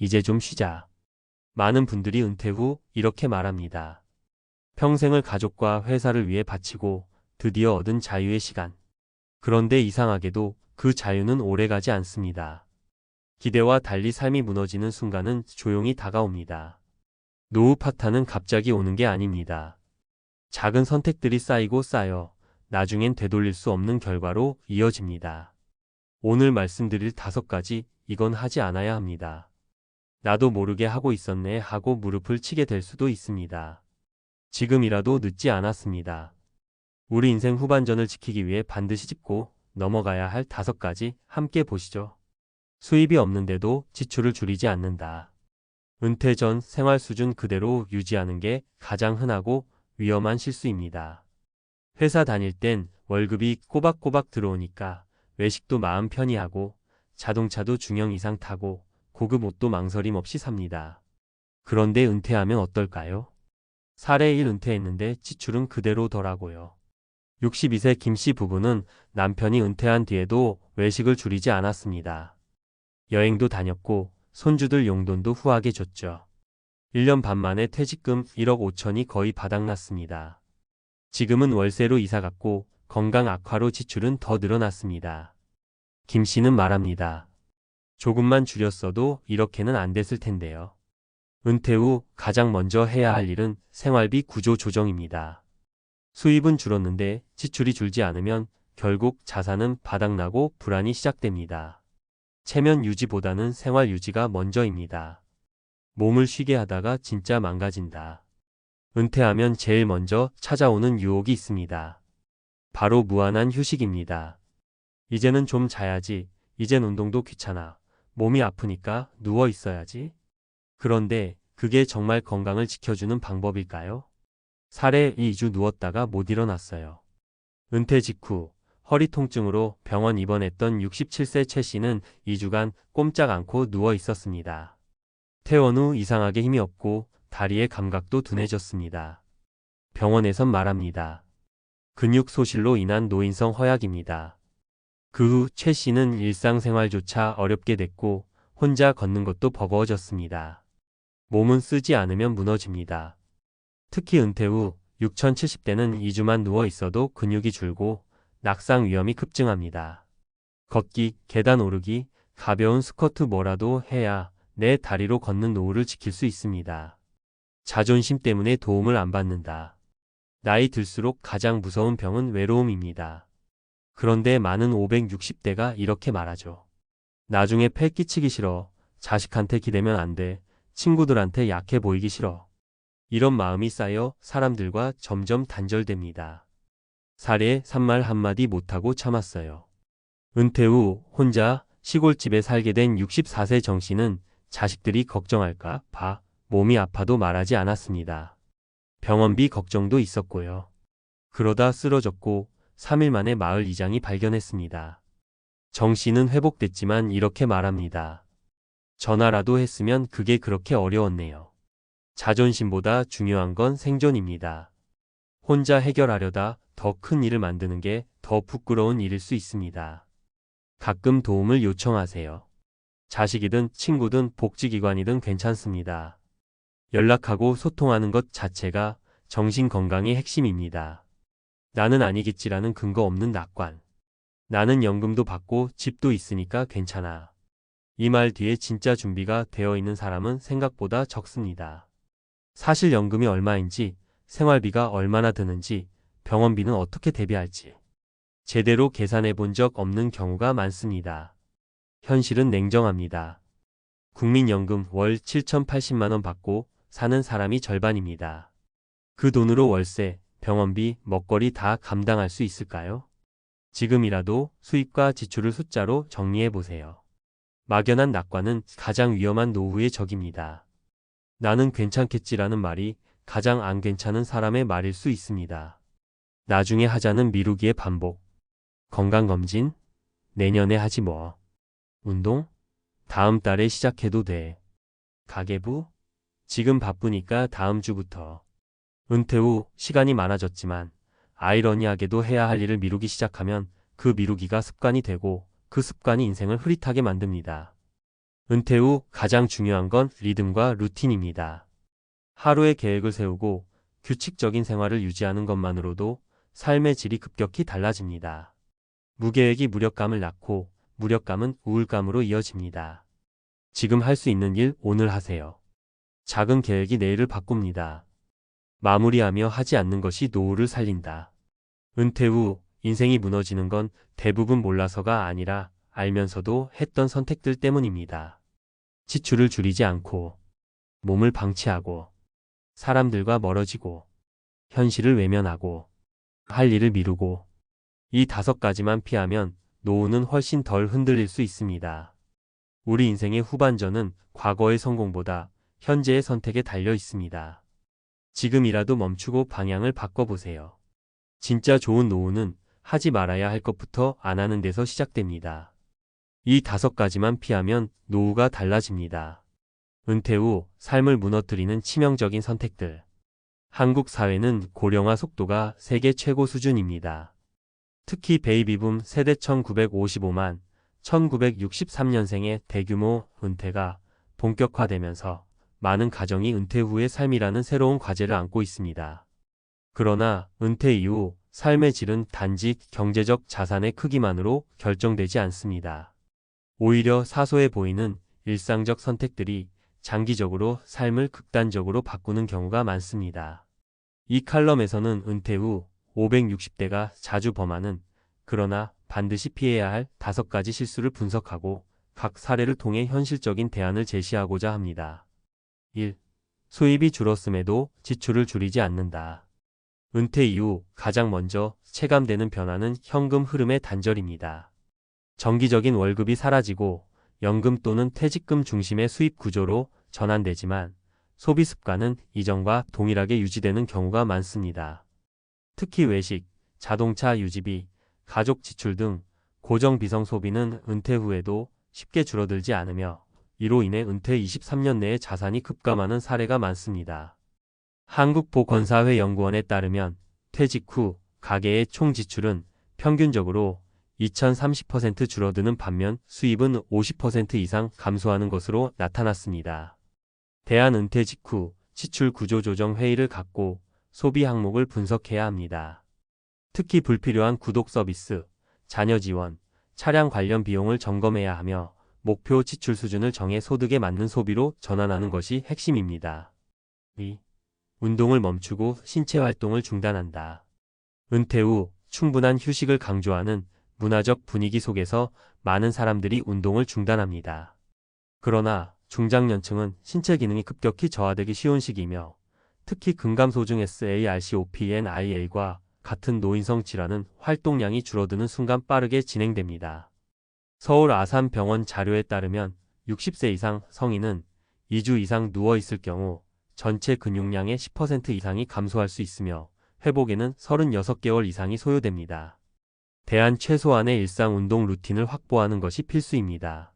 이제 좀 쉬자. 많은 분들이 은퇴 후 이렇게 말합니다. 평생을 가족과 회사를 위해 바치고 드디어 얻은 자유의 시간. 그런데 이상하게도 그 자유는 오래가지 않습니다. 기대와 달리 삶이 무너지는 순간은 조용히 다가옵니다. 노후 파탄은 갑자기 오는 게 아닙니다. 작은 선택들이 쌓이고 쌓여 나중엔 되돌릴 수 없는 결과로 이어집니다. 오늘 말씀드릴 5가지, 이건 하지 않아야 합니다. 나도 모르게 하고 있었네 하고 무릎을 치게 될 수도 있습니다. 지금이라도 늦지 않았습니다. 우리 인생 후반전을 지키기 위해 반드시 짚고 넘어가야 할 5가지 함께 보시죠. 수입이 없는데도 지출을 줄이지 않는다. 은퇴 전 생활 수준 그대로 유지하는 게 가장 흔하고 위험한 실수입니다. 회사 다닐 땐 월급이 꼬박꼬박 들어오니까 외식도 마음 편히 하고 자동차도 중형 이상 타고 고급 옷도 망설임 없이 삽니다. 그런데 은퇴하면 어떨까요? 사례 1, 은퇴했는데 지출은 그대로더라고요. 62세 김씨 부부는 남편이 은퇴한 뒤에도 외식을 줄이지 않았습니다. 여행도 다녔고 손주들 용돈도 후하게 줬죠. 1년 반 만에 퇴직금 1억 5천이 거의 바닥났습니다. 지금은 월세로 이사갔고 건강 악화로 지출은 더 늘어났습니다. 김 씨는 말합니다. 조금만 줄였어도 이렇게는 안 됐을 텐데요. 은퇴 후 가장 먼저 해야 할 일은 생활비 구조 조정입니다. 수입은 줄었는데 지출이 줄지 않으면 결국 자산은 바닥나고 불안이 시작됩니다. 체면 유지보다는 생활 유지가 먼저입니다. 몸을 쉬게 하다가 진짜 망가진다. 은퇴하면 제일 먼저 찾아오는 유혹이 있습니다. 바로 무한한 휴식입니다. 이제는 좀 자야지. 이젠 운동도 귀찮아. 몸이 아프니까 누워 있어야지. 그런데 그게 정말 건강을 지켜주는 방법일까요? 사례 2주 누웠다가 못 일어났어요. 은퇴 직후 허리 통증으로 병원 입원했던 67세 최 씨는 2주간 꼼짝 않고 누워 있었습니다. 퇴원 후 이상하게 힘이 없고 다리의 감각도 둔해졌습니다. 병원에선 말합니다. 근육 소실로 인한 노인성 허약입니다. 그 후 최 씨는 일상생활조차 어렵게 됐고 혼자 걷는 것도 버거워졌습니다. 몸은 쓰지 않으면 무너집니다. 특히 은퇴 후 6070대는 2주만 누워 있어도 근육이 줄고 낙상 위험이 급증합니다. 걷기, 계단 오르기, 가벼운 스쿼트 뭐라도 해야 내 다리로 걷는 노후를 지킬 수 있습니다. 자존심 때문에 도움을 안 받는다. 나이 들수록 가장 무서운 병은 외로움입니다. 그런데 많은 560대가 이렇게 말하죠. 나중에 패 끼치기 싫어. 자식한테 기대면 안 돼. 친구들한테 약해 보이기 싫어. 이런 마음이 쌓여 사람들과 점점 단절됩니다. 사례 3말 한마디 못하고 참았어요. 은퇴 후 혼자 시골집에 살게 된 64세 정 씨는 자식들이 걱정할까 봐 몸이 아파도 말하지 않았습니다. 병원비 걱정도 있었고요. 그러다 쓰러졌고 3일 만에 마을 이장이 발견했습니다. 정 씨는 회복됐지만 이렇게 말합니다. 전화라도 했으면 그게 그렇게 어려웠네요. 자존심보다 중요한 건 생존입니다. 혼자 해결하려다 더 큰 일을 만드는 게 더 부끄러운 일일 수 있습니다. 가끔 도움을 요청하세요. 자식이든 친구든 복지기관이든 괜찮습니다. 연락하고 소통하는 것 자체가 정신건강의 핵심입니다. 나는 아니겠지라는 근거 없는 낙관. 나는 연금도 받고 집도 있으니까 괜찮아. 이 말 뒤에 진짜 준비가 되어 있는 사람은 생각보다 적습니다. 사실 연금이 얼마인지, 생활비가 얼마나 드는지, 병원비는 어떻게 대비할지 제대로 계산해 본 적 없는 경우가 많습니다. 현실은 냉정합니다. 국민연금 월 7,080만 원 받고 사는 사람이 절반입니다. 그 돈으로 월세, 병원비, 먹거리 다 감당할 수 있을까요? 지금이라도 수입과 지출을 숫자로 정리해 보세요. 막연한 낙관은 가장 위험한 노후의 적입니다. 나는 괜찮겠지라는 말이 가장 안 괜찮은 사람의 말일 수 있습니다. 나중에 하자는 미루기의 반복. 건강검진? 내년에 하지 뭐. 운동? 다음 달에 시작해도 돼. 가계부? 지금 바쁘니까 다음 주부터. 은퇴 후 시간이 많아졌지만 아이러니하게도 해야 할 일을 미루기 시작하면 그 미루기가 습관이 되고 그 습관이 인생을 흐릿하게 만듭니다. 은퇴 후 가장 중요한 건 리듬과 루틴입니다. 하루의 계획을 세우고 규칙적인 생활을 유지하는 것만으로도 삶의 질이 급격히 달라집니다. 무계획이 무력감을 낳고 무력감은 우울감으로 이어집니다. 지금 할 수 있는 일 오늘 하세요. 작은 계획이 내일을 바꿉니다. 마무리하며 하지 않는 것이 노후를 살린다. 은퇴 후 인생이 무너지는 건 대부분 몰라서가 아니라 알면서도 했던 선택들 때문입니다. 지출을 줄이지 않고, 몸을 방치하고, 사람들과 멀어지고, 현실을 외면하고, 할 일을 미루고, 이 5가지만 피하면 노후는 훨씬 덜 흔들릴 수 있습니다. 우리 인생의 후반전은 과거의 성공보다 현재의 선택에 달려 있습니다. 지금이라도 멈추고 방향을 바꿔보세요. 진짜 좋은 노후는 하지 말아야 할 것부터 안 하는 데서 시작됩니다. 이 5가지만 피하면 노후가 달라집니다. 은퇴 후 삶을 무너뜨리는 치명적인 선택들. 한국 사회는 고령화 속도가 세계 최고 수준입니다. 특히 베이비붐 세대 1955만 1963년생의 대규모 은퇴가 본격화되면서 많은 가정이 은퇴 후의 삶이라는 새로운 과제를 안고 있습니다. 그러나 은퇴 이후 삶의 질은 단지 경제적 자산의 크기만으로 결정되지 않습니다. 오히려 사소해 보이는 일상적 선택들이 장기적으로 삶을 극단적으로 바꾸는 경우가 많습니다. 이 칼럼에서는 은퇴 후 560대가 자주 범하는 그러나 반드시 피해야 할 5가지 실수를 분석하고 각 사례를 통해 현실적인 대안을 제시하고자 합니다. 1. 수입이 줄었음에도 지출을 줄이지 않는다. 은퇴 이후 가장 먼저 체감되는 변화는 현금 흐름의 단절입니다. 정기적인 월급이 사라지고 연금 또는 퇴직금 중심의 수입 구조로 전환되지만 소비 습관은 이전과 동일하게 유지되는 경우가 많습니다. 특히 외식, 자동차 유지비, 가족 지출 등 고정 비성 소비는 은퇴 후에도 쉽게 줄어들지 않으며 이로 인해 은퇴 23년 내에 자산이 급감하는 사례가 많습니다. 한국보건사회 연구원에 따르면 퇴직 후 가계의 총 지출은 평균적으로 2030% 줄어드는 반면 수입은 50% 이상 감소하는 것으로 나타났습니다. 대한은퇴 직후 지출 구조 조정 회의를 갖고 소비 항목을 분석해야 합니다. 특히 불필요한 구독 서비스, 자녀 지원, 차량 관련 비용을 점검해야 하며 목표 지출 수준을 정해 소득에 맞는 소비로 전환하는 것이 핵심입니다. 2. 운동을 멈추고 신체 활동을 중단한다. 은퇴 후 충분한 휴식을 강조하는 문화적 분위기 속에서 많은 사람들이 운동을 중단합니다. 그러나 중장년층은 신체 기능이 급격히 저하되기 쉬운 시기이며 특히 근감소증 SARCOPNIA과 같은 노인성 질환은 활동량이 줄어드는 순간 빠르게 진행됩니다. 서울 아산병원 자료에 따르면 60세 이상 성인은 2주 이상 누워있을 경우 전체 근육량의 10% 이상이 감소할 수 있으며 회복에는 36개월 이상이 소요됩니다. 대한 최소한의 일상 운동 루틴을 확보하는 것이 필수입니다.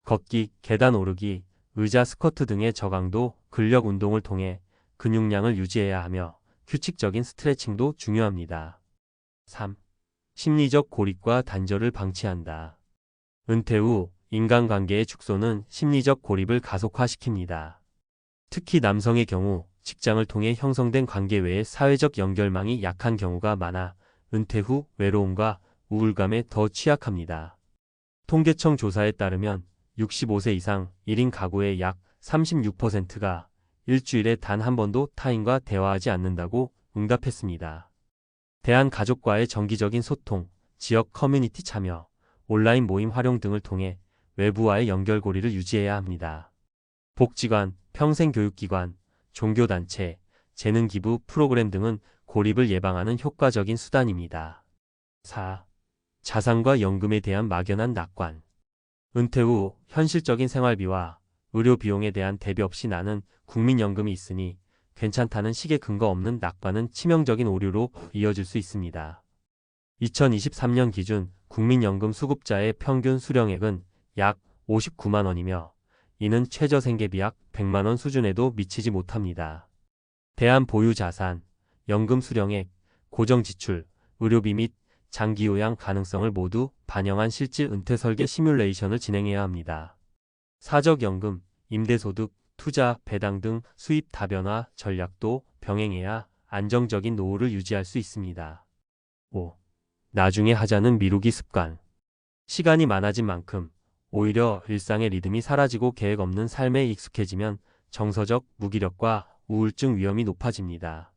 걷기, 계단 오르기, 의자 스쿼트 등의 저강도 근력 운동을 통해 근육량을 유지해야 하며 규칙적인 스트레칭도 중요합니다. 3. 심리적 고립과 단절을 방치한다. 은퇴 후 인간관계의 축소는 심리적 고립을 가속화시킵니다. 특히 남성의 경우 직장을 통해 형성된 관계 외에 사회적 연결망이 약한 경우가 많아 은퇴 후 외로움과 우울감에 더 취약합니다. 통계청 조사에 따르면 65세 이상 1인 가구의 약 36%가 일주일에 단 한 번도 타인과 대화하지 않는다고 응답했습니다. 대한가족과의 정기적인 소통, 지역 커뮤니티 참여, 온라인 모임 활용 등을 통해 외부와의 연결고리를 유지해야 합니다. 복지관, 평생교육기관, 종교단체, 재능기부 프로그램 등은 고립을 예방하는 효과적인 수단입니다. 4. 자산과 연금에 대한 막연한 낙관. 은퇴 후 현실적인 생활비와 의료 비용에 대한 대비 없이 나는 국민연금이 있으니 괜찮다는 식의 근거 없는 낙관은 치명적인 오류로 이어질 수 있습니다. 2023년 기준 국민연금 수급자의 평균 수령액은 약 59만 원이며 이는 최저생계비 약 100만 원 수준에도 미치지 못합니다. 대한 보유 자산, 연금 수령액, 고정지출, 의료비 및 장기요양 가능성을 모두 반영한 실질 은퇴 설계 시뮬레이션을 진행해야 합니다. 사적연금, 임대소득, 투자, 배당 등 수입 다변화 전략도 병행해야 안정적인 노후를 유지할 수 있습니다. 5. 나중에 하자는 미루기 습관. 시간이 많아진 만큼 오히려 일상의 리듬이 사라지고 계획 없는 삶에 익숙해지면 정서적 무기력과 우울증 위험이 높아집니다.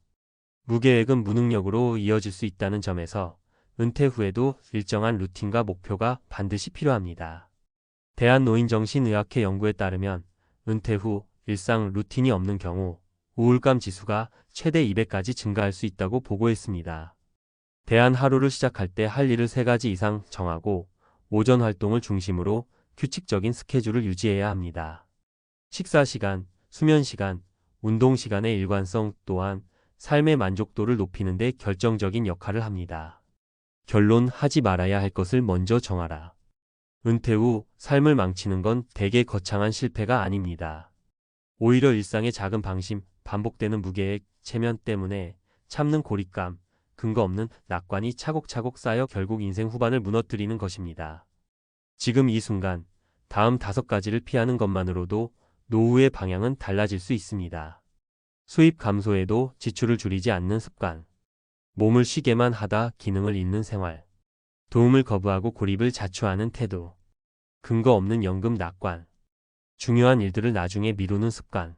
무계획은 무능력으로 이어질 수 있다는 점에서 은퇴 후에도 일정한 루틴과 목표가 반드시 필요합니다. 대한노인정신의학회 연구에 따르면 은퇴 후 일상 루틴이 없는 경우 우울감 지수가 최대 200까지 증가할 수 있다고 보고했습니다. 대한 하루를 시작할 때 할 일을 3가지 이상 정하고 오전 활동을 중심으로 규칙적인 스케줄을 유지해야 합니다. 식사 시간, 수면 시간, 운동 시간의 일관성 또한 삶의 만족도를 높이는 데 결정적인 역할을 합니다. 결론, 하지 말아야 할 것을 먼저 정하라. 은퇴 후 삶을 망치는 건 대개 거창한 실패가 아닙니다. 오히려 일상의 작은 방심, 반복되는 무계획, 체면 때문에 참는 고립감, 근거 없는 낙관이 차곡차곡 쌓여 결국 인생 후반을 무너뜨리는 것입니다. 지금 이 순간, 다음 5가지를 피하는 것만으로도 노후의 방향은 달라질 수 있습니다. 수입 감소에도 지출을 줄이지 않는 습관. 몸을 쉬게만 하다 기능을 잃는 생활. 도움을 거부하고 고립을 자초하는 태도. 근거 없는 연금 낙관. 중요한 일들을 나중에 미루는 습관.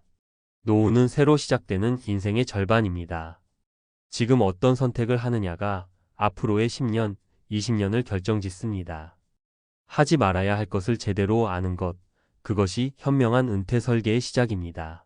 노후는 새로 시작되는 인생의 절반입니다. 지금 어떤 선택을 하느냐가 앞으로의 10년, 20년을 결정짓습니다. 하지 말아야 할 것을 제대로 아는 것, 그것이 현명한 은퇴 설계의 시작입니다.